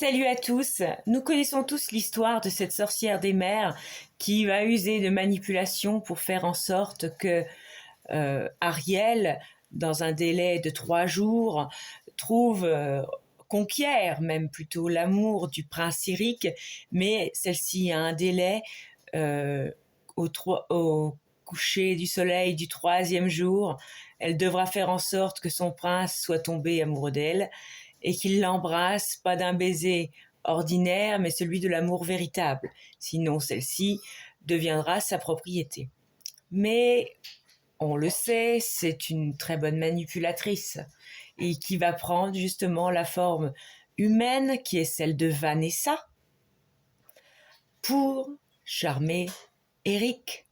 Salut à tous. Nous connaissons tous l'histoire de cette sorcière des mers qui va user de manipulation pour faire en sorte que Ariel, dans un délai de 3 jours, trouve, conquiert même plutôt l'amour du prince Eric, mais celle-ci a un délai euh, au coucher du soleil du 3e jour. Elle devra faire en sorte que son prince soit tombé amoureux d'elle et qu'il l'embrasse, pas d'un baiser ordinaire, mais celui de l'amour véritable. Sinon, celle-ci deviendra sa propriété. Mais, on le sait, c'est une très bonne manipulatrice et qui va prendre justement la forme humaine qui est celle de Vanessa pour charmer Eric,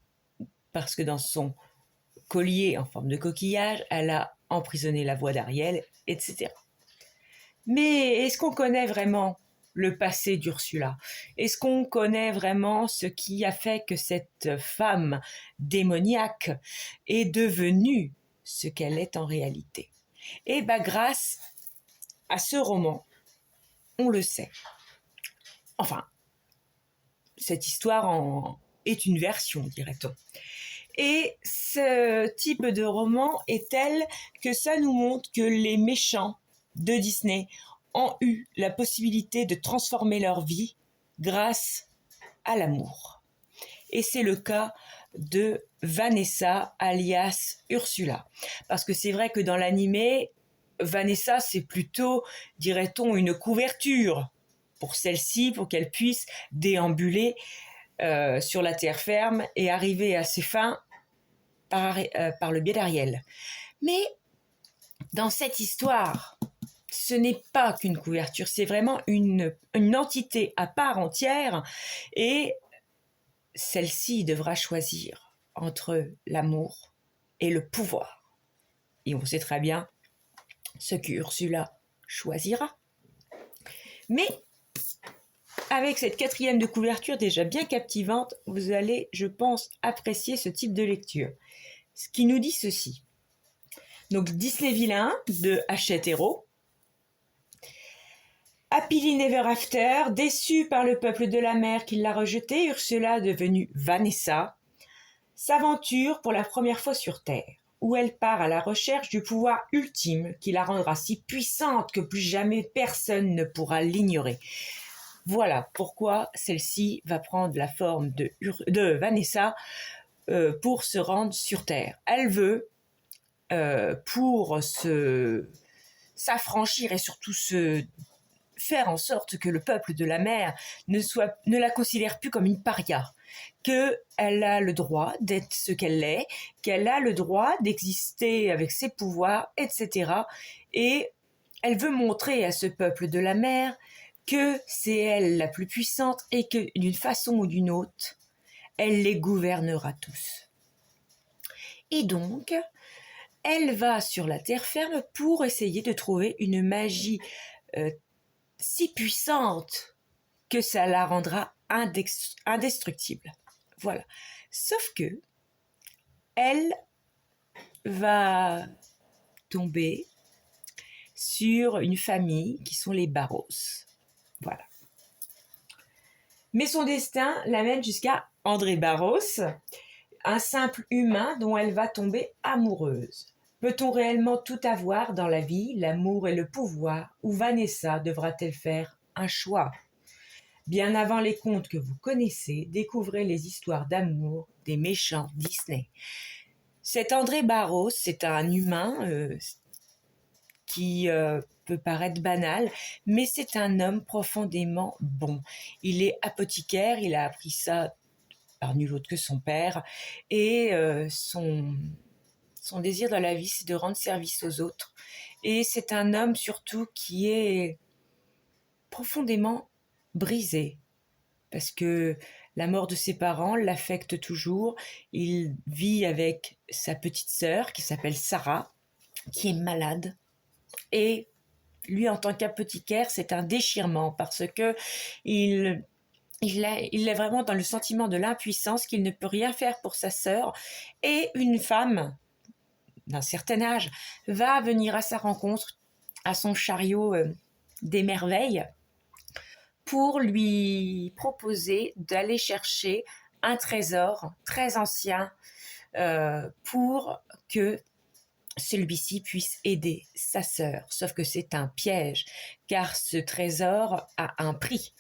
parce que dans son collier en forme de coquillage, elle a emprisonné la voix d'Ariel, etc. Mais est-ce qu'on connaît vraiment le passé d'Ursula? Est-ce qu'on connaît vraiment ce qui a fait que cette femme démoniaque est devenue ce qu'elle est en réalité? Eh bien, grâce à ce roman, on le sait. Enfin, cette histoire est une version, dirait-on. Et ce type de roman est tel que ça nous montre que les méchants de Disney ont eu la possibilité de transformer leur vie grâce à l'amour. Et c'est le cas de Vanessa alias Ursula. Parce que c'est vrai que dans l'animé, Vanessa, c'est plutôt, dirait-on, une couverture pour celle-ci, pour qu'elle puisse déambuler sur la terre ferme et arriver à ses fins par le biais d'Ariel. Mais dans cette histoire, ce n'est pas qu'une couverture, c'est vraiment une entité à part entière, et celle-ci devra choisir entre l'amour et le pouvoir. Et on sait très bien ce qu'Ursula choisira. Mais avec cette 4e de couverture déjà bien captivante, vous allez, je pense, apprécier ce type de lecture. Ce qui nous dit ceci. Donc Disney Villain de Hachette Héros. Happily Never After, déçue par le peuple de la mer qui l'a rejetée, Ursula, devenue Vanessa, s'aventure pour la première fois sur Terre, où elle part à la recherche du pouvoir ultime qui la rendra si puissante que plus jamais personne ne pourra l'ignorer. Voilà pourquoi celle-ci va prendre la forme de Vanessa pour se rendre sur Terre. Elle veut, pour s'affranchir et surtout se faire en sorte que le peuple de la mer ne la considère plus comme une paria, qu'elle a le droit d'être ce qu'elle est, qu'elle a le droit d'exister avec ses pouvoirs, etc. Et elle veut montrer à ce peuple de la mer que c'est elle la plus puissante et que d'une façon ou d'une autre, elle les gouvernera tous. Et donc, elle va sur la terre ferme pour essayer de trouver une magie si puissante que ça la rendra indestructible. Voilà. Sauf que elle va tomber sur une famille qui sont les Barros. Voilà. Mais son destin l'amène jusqu'à André Barros, un simple humain dont elle va tomber amoureuse. Peut-on réellement tout avoir dans la vie, l'amour et le pouvoir, ou Vanessa devra-t-elle faire un choix? Bien avant les contes que vous connaissez, découvrez les histoires d'amour des méchants Disney. Cet André Barros, c'est un humain qui peut paraître banal, mais c'est un homme profondément bon. Il est apothicaire, il a appris ça par nul autre que son père, et son désir dans la vie, c'est de rendre service aux autres. Et c'est un homme surtout qui est profondément brisé, parce que la mort de ses parents l'affecte toujours. Il vit avec sa petite sœur qui s'appelle Sarah, qui est malade. Et lui, en tant qu'apothicaire, c'est un déchirement parce que il est vraiment dans le sentiment de l'impuissance, qu'il ne peut rien faire pour sa sœur. Et une femme d'un certain âge va venir à sa rencontre à son chariot des merveilles pour lui proposer d'aller chercher un trésor très ancien pour que celui-ci puisse aider sa sœur. Sauf que c'est un piège, car ce trésor a un prix.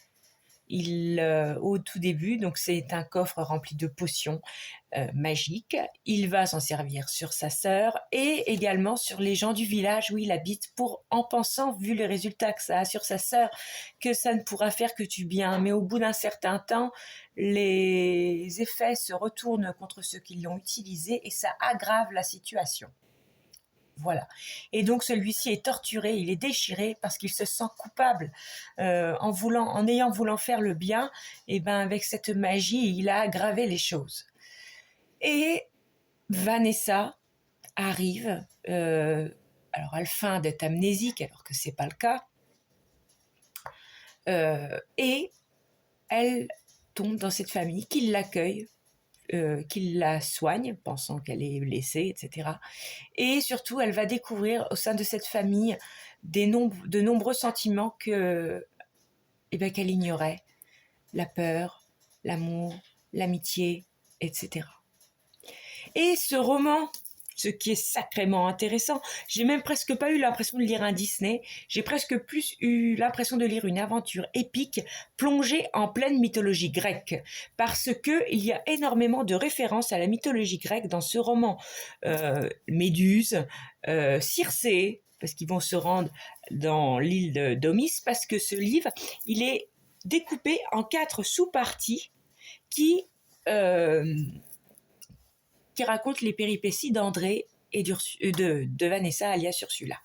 Au tout début, donc c'est un coffre rempli de potions magiques. Il va s'en servir sur sa sœur et également sur les gens du village où il habite, en pensant, vu les résultats que ça a sur sa sœur, que ça ne pourra faire que du bien. Mais au bout d'un certain temps, les effets se retournent contre ceux qui l'ont utilisé et ça aggrave la situation. Voilà. Et donc celui-ci est torturé, il est déchiré parce qu'il se sent coupable en ayant voulu faire le bien. Et ben avec cette magie, il a aggravé les choses. Et Vanessa arrive, alors à la fin d'être amnésique, alors que c'est pas le cas, et elle tombe dans cette famille qui l'accueille, qui la soigne, pensant qu'elle est blessée, etc. Et surtout, elle va découvrir au sein de cette famille de nombreux sentiments qu'elle ignorait. La peur, l'amour, l'amitié, etc. Et ce roman, ce qui est sacrément intéressant, j'ai même presque pas eu l'impression de lire un Disney, j'ai presque plus eu l'impression de lire une aventure épique plongée en pleine mythologie grecque, parce que il y a énormément de références à la mythologie grecque dans ce roman. Méduse, Circé, parce qu'ils vont se rendre dans l'île d'Omis, parce que ce livre, il est découpé en 4 sous-parties qui racontent les péripéties d'André et de Vanessa alias Ursula.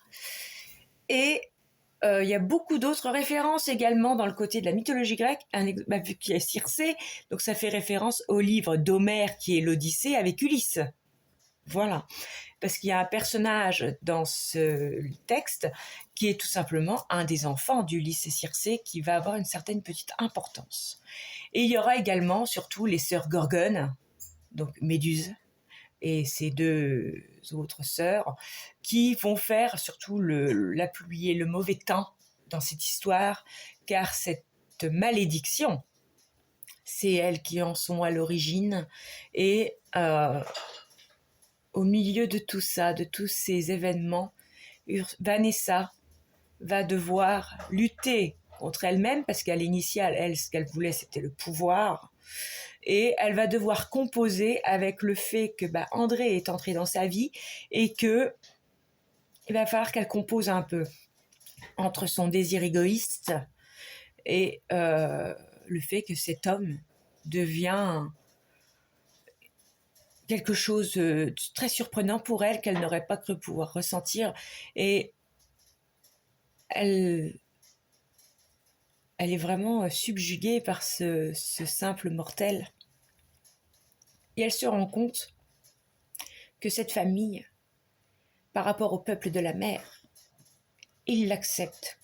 Et il y a beaucoup d'autres références également dans le côté de la mythologie grecque, vu qu'il y a Circé, donc ça fait référence au livre d'Homère qui est l'Odyssée avec Ulysse. Voilà. Parce qu'il y a un personnage dans ce texte qui est tout simplement un des enfants d'Ulysse et Circé qui va avoir une certaine petite importance. Et il y aura également surtout les sœurs Gorgones, donc Méduse et ses 2 autres sœurs, qui vont faire surtout la pluie et le mauvais temps dans cette histoire, car cette malédiction, c'est elles qui en sont à l'origine. Et au milieu de tout ça, de tous ces événements, Vanessa va devoir lutter contre elle-même, parce qu'à l'initiale, elle, ce qu'elle voulait, c'était le pouvoir. Et elle va devoir composer avec le fait que André est entré dans sa vie et que il va falloir qu'elle compose un peu entre son désir égoïste et le fait que cet homme devient quelque chose de très surprenant pour elle, qu'elle n'aurait pas cru pouvoir ressentir. Et elle est vraiment subjuguée par ce simple mortel. Et elle se rend compte que cette famille, par rapport au peuple de la mer, il l'accepte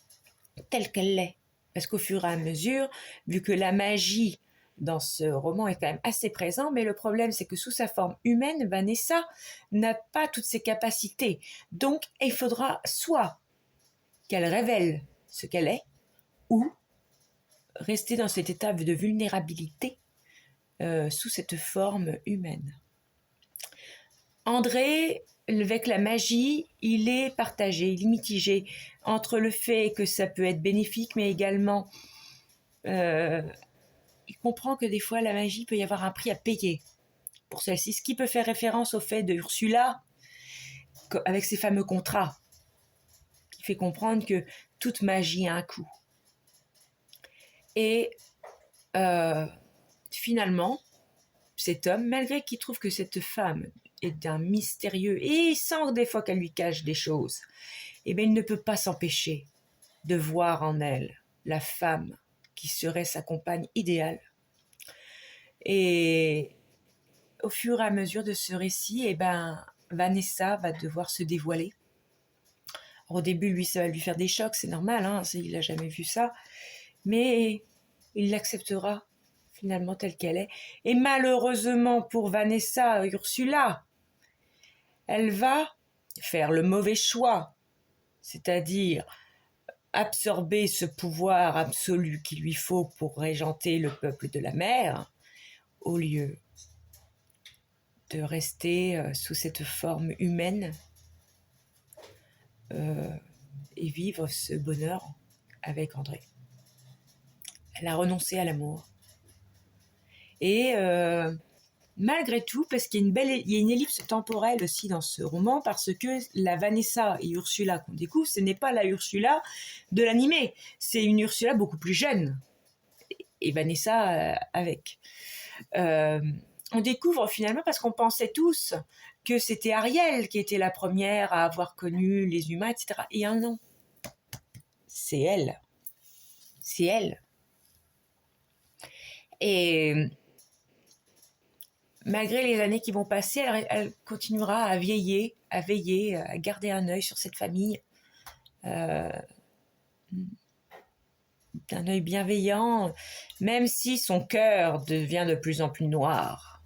telle qu'elle l'est. Parce qu'au fur et à mesure, vu que la magie dans ce roman est quand même assez présente, mais le problème c'est que sous sa forme humaine, Vanessa n'a pas toutes ses capacités. Donc il faudra soit qu'elle révèle ce qu'elle est, ou rester dans cet état de vulnérabilité sous cette forme humaine. André, avec la magie, il est partagé, il est mitigé entre le fait que ça peut être bénéfique, mais également il comprend que des fois la magie peut y avoir un prix à payer pour celle-ci, ce qui peut faire référence au fait de Ursula avec ses fameux contrats, qui fait comprendre que toute magie a un coût. Et finalement, cet homme, malgré qu'il trouve que cette femme est d'un mystérieux, et il sent des fois qu'elle lui cache des choses, et bien il ne peut pas s'empêcher de voir en elle la femme qui serait sa compagne idéale. Et au fur et à mesure de ce récit, Vanessa va devoir se dévoiler. Alors, au début, lui, ça va lui faire des chocs, c'est normal, hein, il n'a jamais vu ça, mais il l'acceptera finalement telle qu'elle est. Et malheureusement pour Vanessa, Ursula, elle va faire le mauvais choix, c'est-à-dire absorber ce pouvoir absolu qu'il lui faut pour régenter le peuple de la mer, au lieu de rester sous cette forme humaine et vivre ce bonheur avec André. Elle a renoncé à l'amour. Et malgré tout, parce qu'il y a une ellipse temporelle aussi dans ce roman, parce que la Vanessa et Ursula qu'on découvre, ce n'est pas la Ursula de l'animé, c'est une Ursula beaucoup plus jeune, et Vanessa avec. On découvre finalement parce qu'on pensait tous que c'était Ariel qui était la première à avoir connu les humains, etc. Et non, c'est elle. C'est elle. Et malgré les années qui vont passer, elle continuera à veiller, à garder un œil sur cette famille, d'un œil bienveillant, même si son cœur devient de plus en plus noir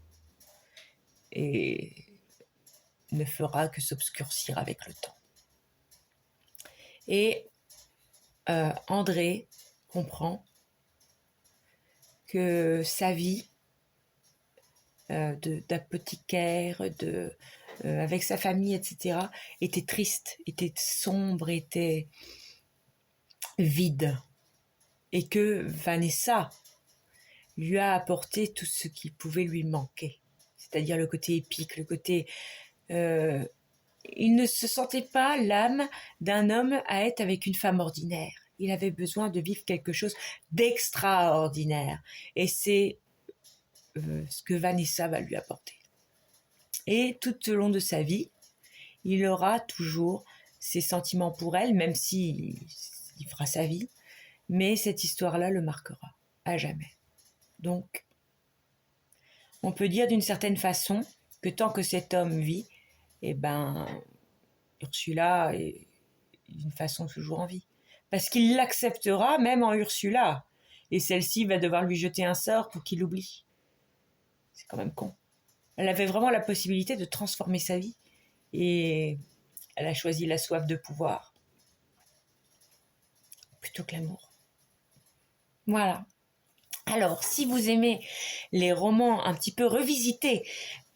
et ne fera que s'obscurcir avec le temps. Et André comprend que sa vie d'apothicaire, avec sa famille, etc., était triste, était sombre, était vide. Et que Vanessa lui a apporté tout ce qui pouvait lui manquer. C'est-à-dire le côté épique, le côté... il ne se sentait pas l'âme d'un homme à être avec une femme ordinaire. Il avait besoin de vivre quelque chose d'extraordinaire. Et c'est ce que Vanessa va lui apporter. Et tout au long de sa vie, il aura toujours ses sentiments pour elle, même s'il fera sa vie, mais cette histoire-là le marquera à jamais. Donc, on peut dire d'une certaine façon que tant que cet homme vit, eh ben, Ursula est d'une façon toujours en vie. Parce qu'il l'acceptera même en Ursula. Et celle-ci va devoir lui jeter un sort pour qu'il l'oublie. C'est quand même con. Elle avait vraiment la possibilité de transformer sa vie. Et elle a choisi la soif de pouvoir plutôt que l'amour. Voilà. Alors, si vous aimez les romans un petit peu revisités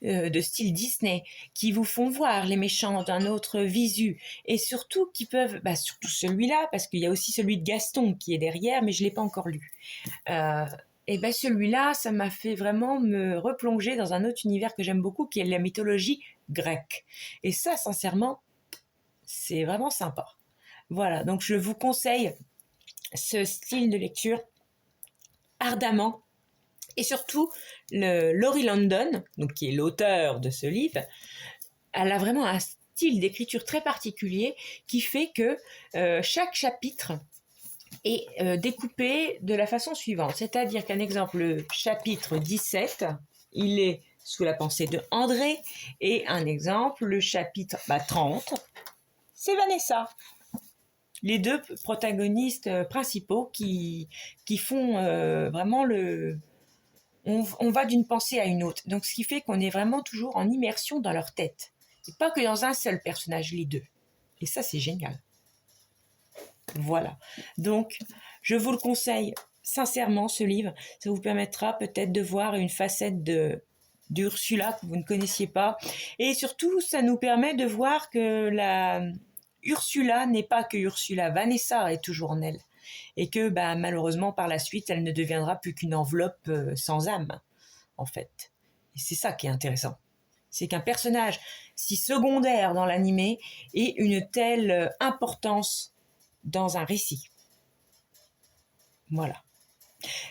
de style Disney, qui vous font voir les méchants d'un autre visu, et surtout qui peuvent, surtout celui-là, parce qu'il y a aussi celui de Gaston qui est derrière, mais je ne l'ai pas encore lu. Et celui-là, ça m'a fait vraiment me replonger dans un autre univers que j'aime beaucoup, qui est la mythologie grecque. Et ça, sincèrement, c'est vraiment sympa. Voilà, donc je vous conseille ce style de lecture ardemment. Et surtout, Laurie London, donc qui est l'auteur de ce livre, elle a vraiment un style d'écriture très particulier qui fait que chaque chapitre est découpé de la façon suivante. C'est-à-dire qu'un exemple, le chapitre 17, il est sous la pensée de André, et un exemple, le chapitre 30, c'est Vanessa. Les deux protagonistes principaux qui font vraiment le... On va d'une pensée à une autre. Donc, ce qui fait qu'on est vraiment toujours en immersion dans leur tête. Et pas que dans un seul personnage, les deux. Et ça, c'est génial. Voilà. Donc, je vous le conseille sincèrement, ce livre. Ça vous permettra peut-être de voir une facette d'Ursula que vous ne connaissiez pas. Et surtout, ça nous permet de voir que la Ursula n'est pas que Ursula. Vanessa est toujours en elle. Et que malheureusement, par la suite, elle ne deviendra plus qu'une enveloppe sans âme, en fait. Et c'est ça qui est intéressant. C'est qu'un personnage si secondaire dans l'animé ait une telle importance dans un récit. Voilà.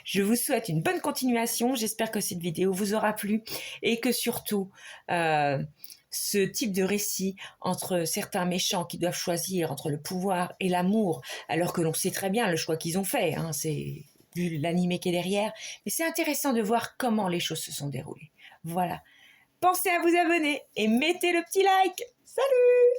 Je vous souhaite une bonne continuation. J'espère que cette vidéo vous aura plu et que surtout, ce type de récit entre certains méchants qui doivent choisir entre le pouvoir et l'amour, alors que l'on sait très bien le choix qu'ils ont fait, c'est vu l'animé qui est derrière, mais c'est intéressant de voir comment les choses se sont déroulées. Voilà. Pensez à vous abonner et mettez le petit like. Salut!